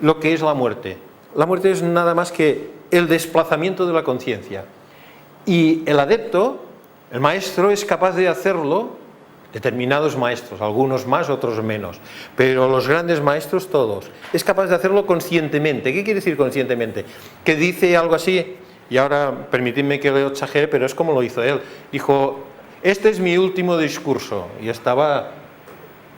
lo que es la muerte. La muerte es nada más que el desplazamiento de la conciencia. Y el adepto, el maestro, es capaz de hacerlo, determinados maestros, algunos más, otros menos, pero los grandes maestros todos, es capaz de hacerlo conscientemente. ¿Qué quiere decir conscientemente? Que dice algo así, y ahora permitidme que lo exagere, pero es como lo hizo él. Dijo, este es mi último discurso, y estaba,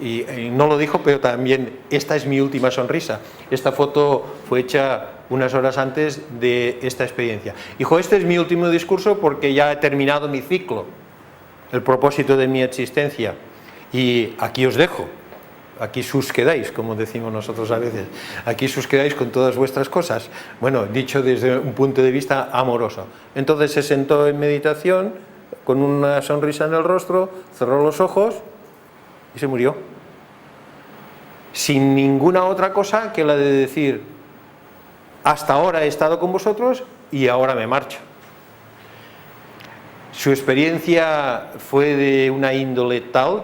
y no lo dijo, pero también, esta es mi última sonrisa. Esta foto fue hecha unas horas antes de esta experiencia. Dijo, este es mi último discurso porque ya he terminado mi ciclo, el propósito de mi existencia, y aquí os dejo, aquí sus quedáis, como decimos nosotros a veces, aquí sus quedáis con todas vuestras cosas. Bueno, dicho desde un punto de vista amoroso. Entonces se sentó en meditación con una sonrisa en el rostro, cerró los ojos y se murió, sin ninguna otra cosa que la de decir, hasta ahora he estado con vosotros y ahora me marcho. Su experiencia fue de una índole tal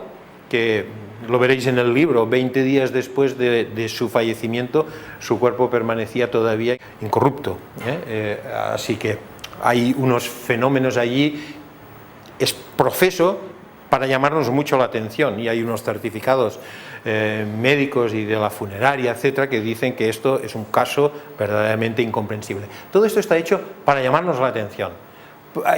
que, lo veréis en el libro, 20 días después de su fallecimiento, su cuerpo permanecía todavía incorrupto. Así que hay unos fenómenos allí. Es profeso para llamarnos mucho la atención, y hay unos certificados médicos y de la funeraria, etcétera, que dicen que esto es un caso verdaderamente incomprensible. Todo esto está hecho para llamarnos la atención.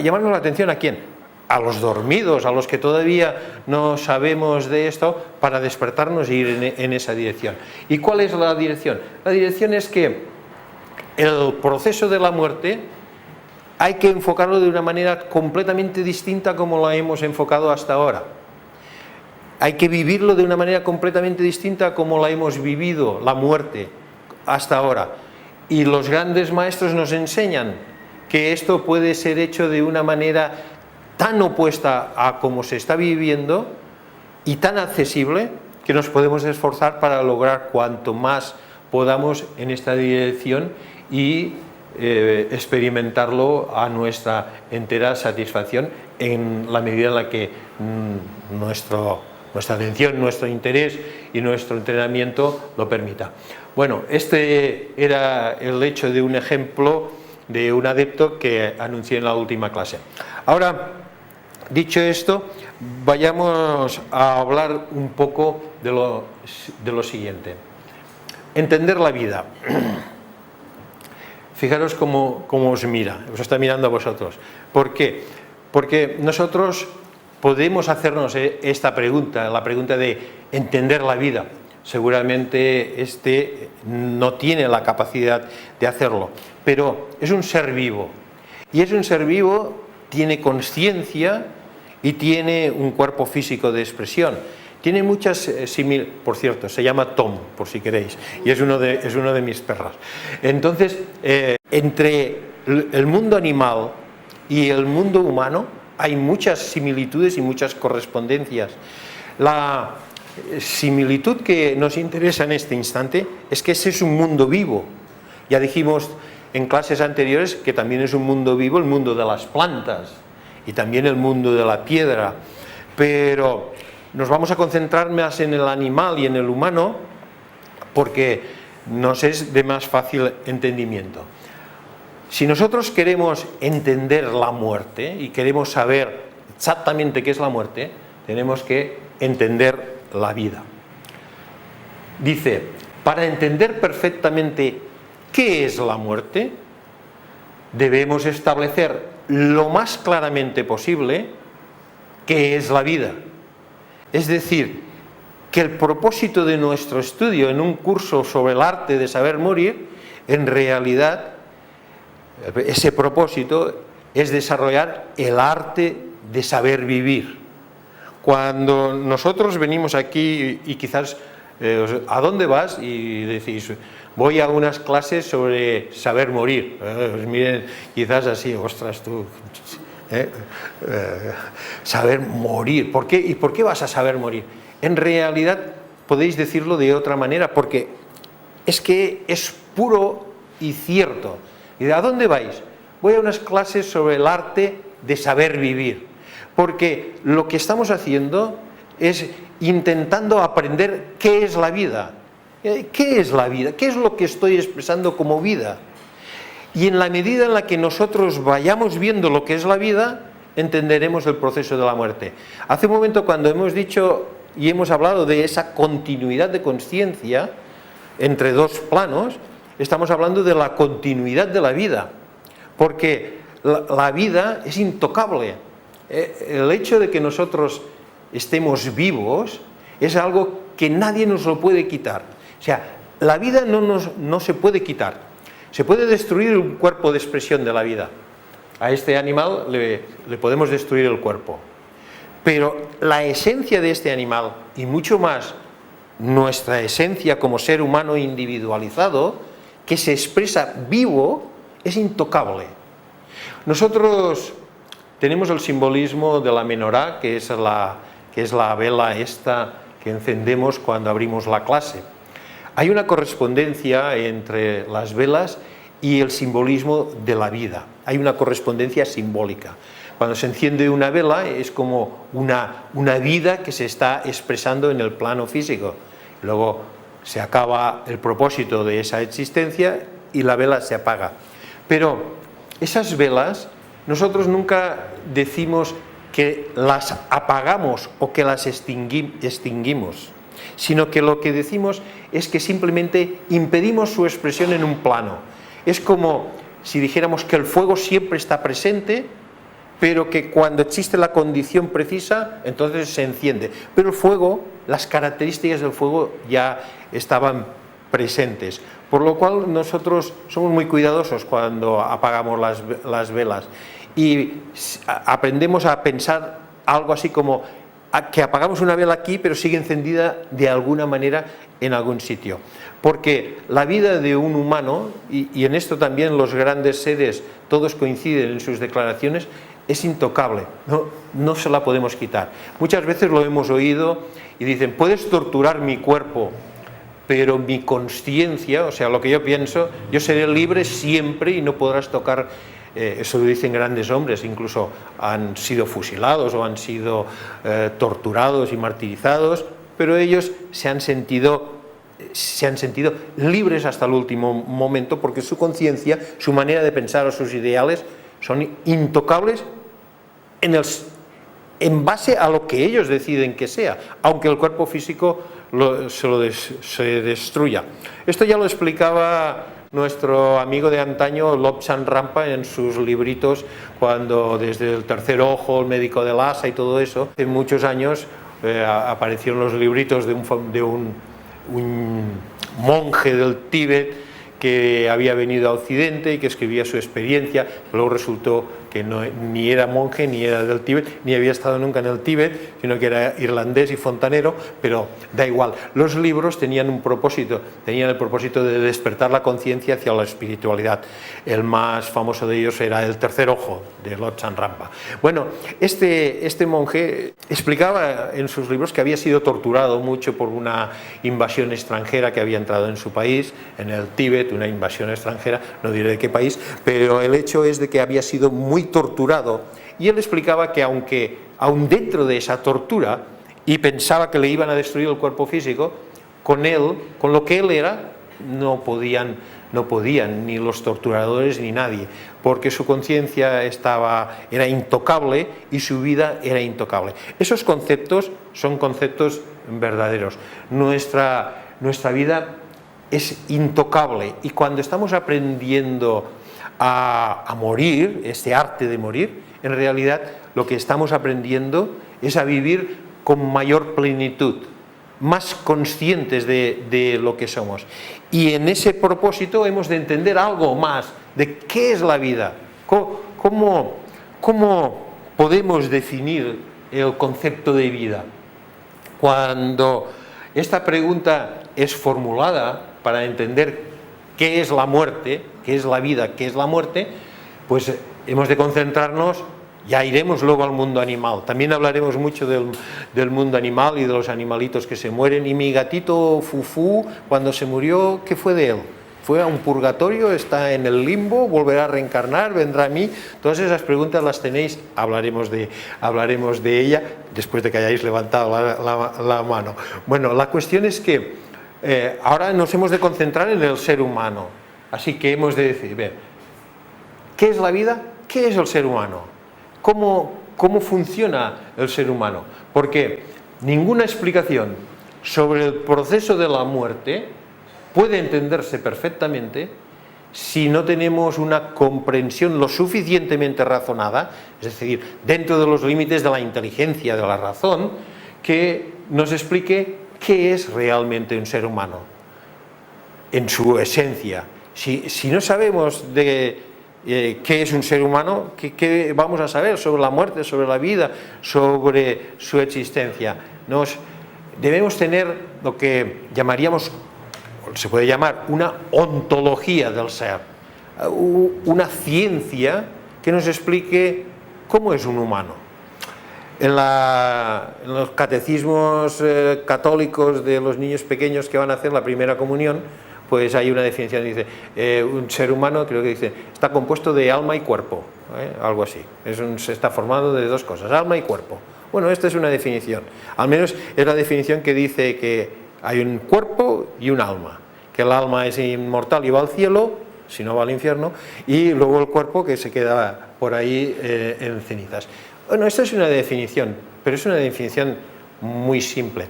¿Llamarnos la atención a quién? A los dormidos, a los que todavía no sabemos de esto, para despertarnos e ir en esa dirección. ¿Y cuál es la dirección? La dirección es que el proceso de la muerte hay que enfocarlo de una manera completamente distinta como la hemos enfocado hasta ahora. Hay que vivirlo de una manera completamente distinta como la hemos vivido, la muerte, hasta ahora. Y los grandes maestros nos enseñan que esto puede ser hecho de una manera tan opuesta a como se está viviendo y tan accesible que nos podemos esforzar para lograr cuanto más podamos en esta dirección y experimentarlo a nuestra entera satisfacción en la medida en la que nuestra atención, nuestro interés y nuestro entrenamiento lo permita. Bueno, este era el hecho de un ejemplo de un adepto que anuncié en la última clase. Ahora, dicho esto, vayamos a hablar un poco de lo siguiente. Entender la vida. Fijaros cómo os mira, os está mirando a vosotros. ¿Por qué? Porque nosotros podemos hacernos esta pregunta, la pregunta de entender la vida. Seguramente no tiene la capacidad de hacerlo, pero es un ser vivo. Y es un ser vivo, tiene conciencia y tiene un cuerpo físico de expresión. Tiene muchas por cierto, se llama Tom, por si queréis, y es uno de mis perros. Entonces, entre el mundo animal y el mundo humano hay muchas similitudes y muchas correspondencias. La similitud que nos interesa en este instante es que ese es un mundo vivo. Ya dijimos en clases anteriores que también es un mundo vivo el mundo de las plantas y también el mundo de la piedra, pero nos vamos a concentrar más en el animal y en el humano porque nos es de más fácil entendimiento. Si nosotros queremos entender la muerte y queremos saber exactamente qué es la muerte, tenemos que entender la vida. Dice, para entender perfectamente qué es la muerte, debemos establecer lo más claramente posible qué es la vida. Es decir, que el propósito de nuestro estudio en un curso sobre el arte de saber morir, en realidad, ese propósito es desarrollar el arte de saber vivir. Cuando nosotros venimos aquí y quizás, ¿a dónde vas? Y decís, voy a unas clases sobre saber morir. Pues miren, quizás así, ostras tú, saber morir. ¿Por qué? ¿Y por qué vas a saber morir? En realidad podéis decirlo de otra manera, porque es que es puro y cierto. ¿Y a dónde vais? Voy a unas clases sobre el arte de saber vivir, porque lo que estamos haciendo es intentando aprender qué es la vida. ¿Qué es la vida? ¿Qué es lo que estoy expresando como vida? Y en la medida en la que nosotros vayamos viendo lo que es la vida, entenderemos el proceso de la muerte. Hace un momento, cuando hemos dicho y hemos hablado de esa continuidad de conciencia entre dos planos, estamos hablando de la continuidad de la vida, porque la vida es intocable. El hecho de que nosotros estemos vivos es algo que nadie nos lo puede quitar. O sea, la vida no se puede quitar. Se puede destruir un cuerpo de expresión de la vida. A este animal le podemos destruir el cuerpo. Pero la esencia de este animal, y mucho más nuestra esencia como ser humano individualizado, que se expresa vivo, es intocable. Nosotros tenemos el simbolismo de la menorá, que es la vela esta que encendemos cuando abrimos la clase. Hay una correspondencia entre las velas y el simbolismo de la vida. Hay una correspondencia simbólica. Cuando se enciende una vela es como una vida que se está expresando en el plano físico. Luego se acaba el propósito de esa existencia y la vela se apaga. Pero esas velas, nosotros nunca decimos que las apagamos o que las extinguimos, sino que lo que decimos es que simplemente impedimos su expresión en un plano. Es como si dijéramos que el fuego siempre está presente, pero que cuando existe la condición precisa, entonces se enciende. Pero el fuego, las características del fuego ya estaban presentes, por lo cual nosotros somos muy cuidadosos cuando apagamos las velas y aprendemos a pensar algo así como que apagamos una vela aquí pero sigue encendida de alguna manera en algún sitio, porque la vida de un humano, y en esto también los grandes seres todos coinciden en sus declaraciones, es intocable, no se la podemos quitar. Muchas veces lo hemos oído y dicen, puedes torturar mi cuerpo, pero mi consciencia, o sea, lo que yo pienso, yo seré libre siempre y no podrás tocar. Eso lo dicen grandes hombres, incluso han sido fusilados o han sido torturados y martirizados, pero ellos se han sentido libres hasta el último momento, porque su conciencia, su manera de pensar o sus ideales son intocables en base a lo que ellos deciden que sea, aunque el cuerpo físico se destruya. Esto ya lo explicaba nuestro amigo de antaño, Lobsang Rampa, en sus libritos, cuando desde el tercer ojo, el médico de Lhasa y todo eso, hace muchos años aparecieron los libritos de un monje del Tíbet que había venido a Occidente y que escribía su experiencia. Luego resultó que ni era monje, ni era del Tíbet, ni había estado nunca en el Tíbet, sino que era irlandés y fontanero, pero da igual. Los libros tenían un propósito, tenían el propósito de despertar la conciencia hacia la espiritualidad. El más famoso de ellos era El tercer ojo, de Lobsang Rampa. Bueno, este monje explicaba en sus libros que había sido torturado mucho por una invasión extranjera que había entrado en su país, en el Tíbet, una invasión extranjera, no diré de qué país, pero el hecho es de que había sido muy torturado, y él explicaba que aun dentro de esa tortura, y pensaba que le iban a destruir el cuerpo físico, con lo que él era, no podían ni los torturadores ni nadie, porque su conciencia era intocable y su vida era intocable. Esos conceptos son conceptos verdaderos. Nuestra vida es intocable, y cuando estamos aprendiendo a morir, este arte de morir, en realidad lo que estamos aprendiendo es a vivir con mayor plenitud, más conscientes de lo que somos. Y en ese propósito hemos de entender algo más de qué es la vida, cómo podemos definir el concepto de vida. Cuando esta pregunta es formulada para entender qué es la muerte, qué es la vida, qué es la muerte, pues hemos de concentrarnos. Ya iremos luego al mundo animal, también hablaremos mucho del mundo animal y de los animalitos que se mueren. Y mi gatito Fufu, cuando se murió, ¿qué fue de él? ¿Fue a un purgatorio? ¿Está en el limbo? ¿Volverá a reencarnar? ¿Vendrá a mí? Todas esas preguntas las tenéis, hablaremos de ella después de que hayáis levantado la mano. Bueno, la cuestión es que ahora nos hemos de concentrar en el ser humano, así que hemos de decir, ¿qué es la vida? ¿Qué es el ser humano? ¿Cómo funciona el ser humano? Porque ninguna explicación sobre el proceso de la muerte puede entenderse perfectamente si no tenemos una comprensión lo suficientemente razonada, es decir, dentro de los límites de la inteligencia, de la razón, que nos explique qué es realmente un ser humano en su esencia. Si no sabemos qué es un ser humano, ¿qué vamos a saber sobre la muerte, sobre la vida, sobre su existencia? Debemos tener lo que se puede llamar una ontología del ser, una ciencia que nos explique cómo es un humano. En los catecismos católicos de los niños pequeños que van a hacer la primera comunión, pues hay una definición, dice, un ser humano, creo que dice, está compuesto de alma y cuerpo, algo así, está formado de dos cosas, alma y cuerpo. Bueno, esta es una definición, al menos es la definición que dice que hay un cuerpo y un alma, que el alma es inmortal y va al cielo, si no va al infierno, y luego el cuerpo que se queda por ahí en cenizas. Bueno, esto es una definición, pero es una definición muy simple.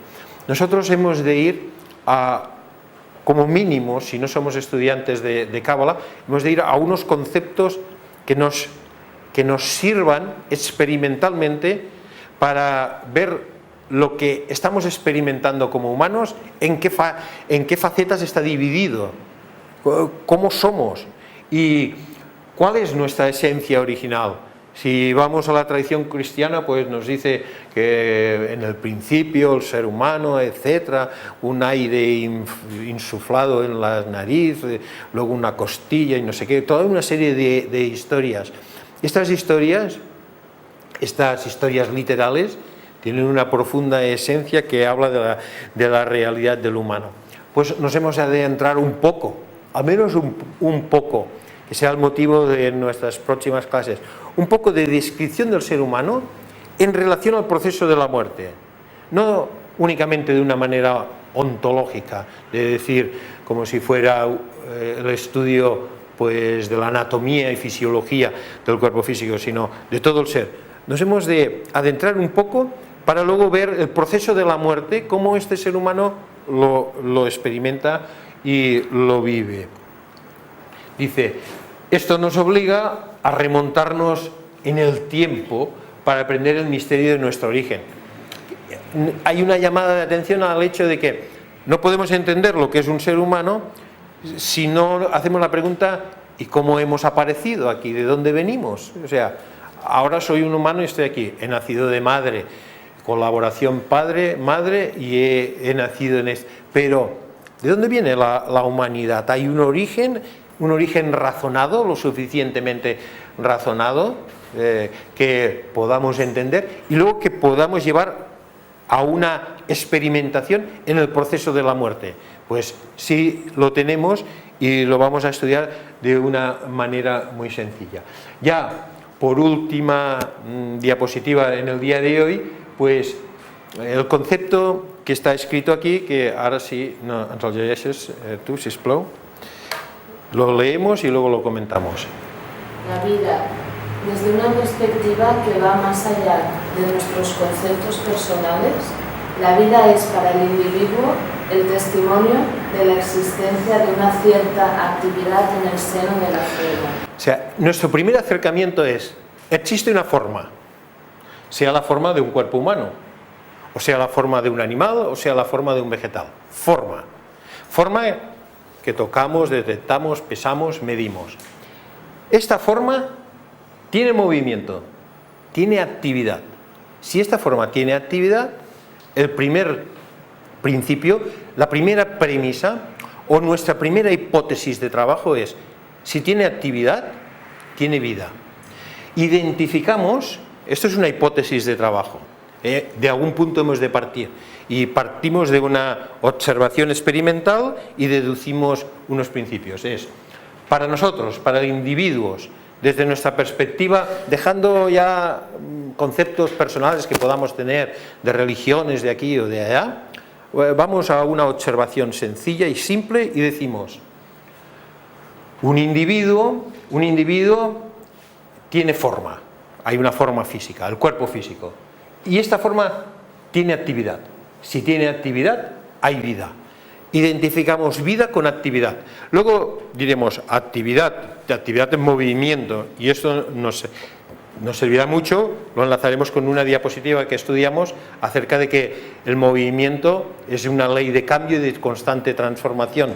Nosotros hemos de ir a, como mínimo, si no somos estudiantes de Cábala, hemos de ir a unos conceptos que nos sirvan experimentalmente para ver lo que estamos experimentando como humanos, en qué facetas está dividido, cómo somos y cuál es nuestra esencia original. Si vamos a la tradición cristiana, pues nos dice que en el principio el ser humano, etcétera, un aire insuflado en la nariz, luego una costilla y no sé qué, toda una serie de historias. Estas historias literales tienen una profunda esencia que habla de la realidad del humano. Pues nos hemos de adentrar un poco, al menos un poco, que sea el motivo de nuestras próximas clases, un poco de descripción del ser humano en relación al proceso de la muerte. No únicamente de una manera ontológica, de decir como si fuera el estudio pues, de la anatomía y fisiología del cuerpo físico, sino de todo el ser. Nos hemos de adentrar un poco para luego ver el proceso de la muerte, cómo este ser humano lo experimenta y lo vive. Dice, esto nos obliga a remontarnos en el tiempo para aprender el misterio de nuestro origen. Hay una llamada de atención al hecho de que no podemos entender lo que es un ser humano si no hacemos la pregunta ¿y cómo hemos aparecido aquí? ¿De dónde venimos? O sea, ahora soy un humano y estoy aquí, he nacido de madre, colaboración padre-madre y he nacido en esto. Pero, ¿de dónde viene la humanidad? ¿Hay un origen razonado, lo suficientemente razonado, que podamos entender y luego que podamos llevar a una experimentación en el proceso de la muerte? Pues sí lo tenemos y lo vamos a estudiar de una manera muy sencilla. Ya por última diapositiva en el día de hoy, pues el concepto que está escrito aquí, que ahora sí, no, ens el llegeixes tu, sisplau. Lo leemos y luego lo comentamos. La vida, desde una perspectiva que va más allá de nuestros conceptos personales, la vida es para el individuo el testimonio de la existencia de una cierta actividad en el seno de la célula. O sea, nuestro primer acercamiento es, existe una forma, sea la forma de un cuerpo humano, o sea la forma de un animal, o sea la forma de un vegetal. Forma que tocamos, detectamos, pesamos, medimos. Esta forma tiene movimiento, tiene actividad. Si esta forma tiene actividad, el primer principio, la primera premisa o nuestra primera hipótesis de trabajo es, si tiene actividad, tiene vida. Identificamos, esto es una hipótesis de trabajo, de algún punto hemos de partir y partimos de una observación experimental y deducimos unos principios. Es, para nosotros, para individuos, desde nuestra perspectiva, dejando ya conceptos personales que podamos tener de religiones de aquí o de allá, vamos a una observación sencilla y simple y decimos, un individuo tiene forma, hay una forma física, el cuerpo físico, y esta forma tiene actividad. Si tiene actividad, hay vida. Identificamos vida con actividad. Luego diremos actividad en movimiento, y esto nos servirá mucho, lo enlazaremos con una diapositiva que estudiamos acerca de que el movimiento es una ley de cambio y de constante transformación.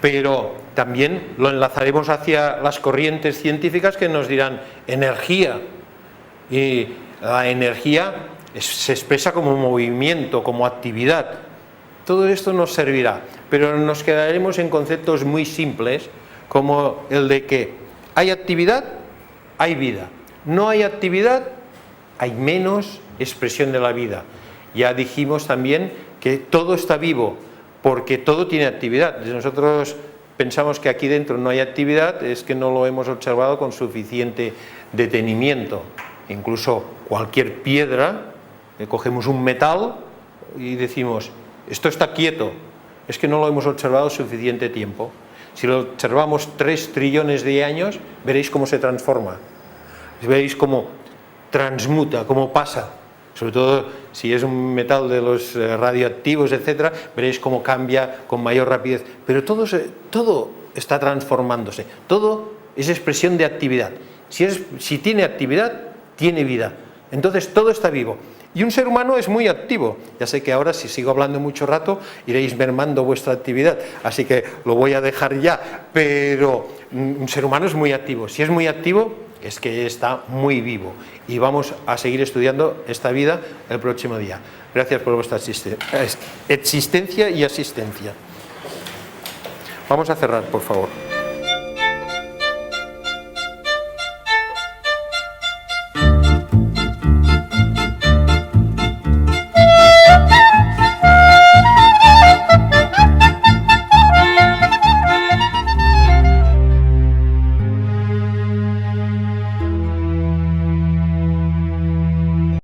Pero también lo enlazaremos hacia las corrientes científicas que nos dirán energía, y la energía se expresa como movimiento, como actividad. Todo esto nos servirá, pero nos quedaremos en conceptos muy simples como el de que hay actividad, hay vida. No hay actividad, hay menos expresión de la vida. Ya dijimos también que todo está vivo, porque todo tiene actividad. Nosotros pensamos que aquí dentro no hay actividad, es que no lo hemos observado con suficiente detenimiento. Incluso cualquier piedra, cogemos un metal y decimos, esto está quieto, es que no lo hemos observado suficiente tiempo. Si lo observamos 3 trillones de años, veréis cómo se transforma. Veréis cómo transmuta, cómo pasa. Sobre todo si es un metal de los radioactivos, etcétera, veréis cómo cambia con mayor rapidez. Pero todo está transformándose, todo es expresión de actividad. Si tiene actividad, tiene vida. Entonces todo está vivo. Y un ser humano es muy activo. Ya sé que ahora, si sigo hablando mucho rato, iréis mermando vuestra actividad. Así que lo voy a dejar ya. Pero un ser humano es muy activo. Si es muy activo, es que está muy vivo. Y vamos a seguir estudiando esta vida el próximo día. Gracias por vuestra existencia y asistencia. Vamos a cerrar, por favor.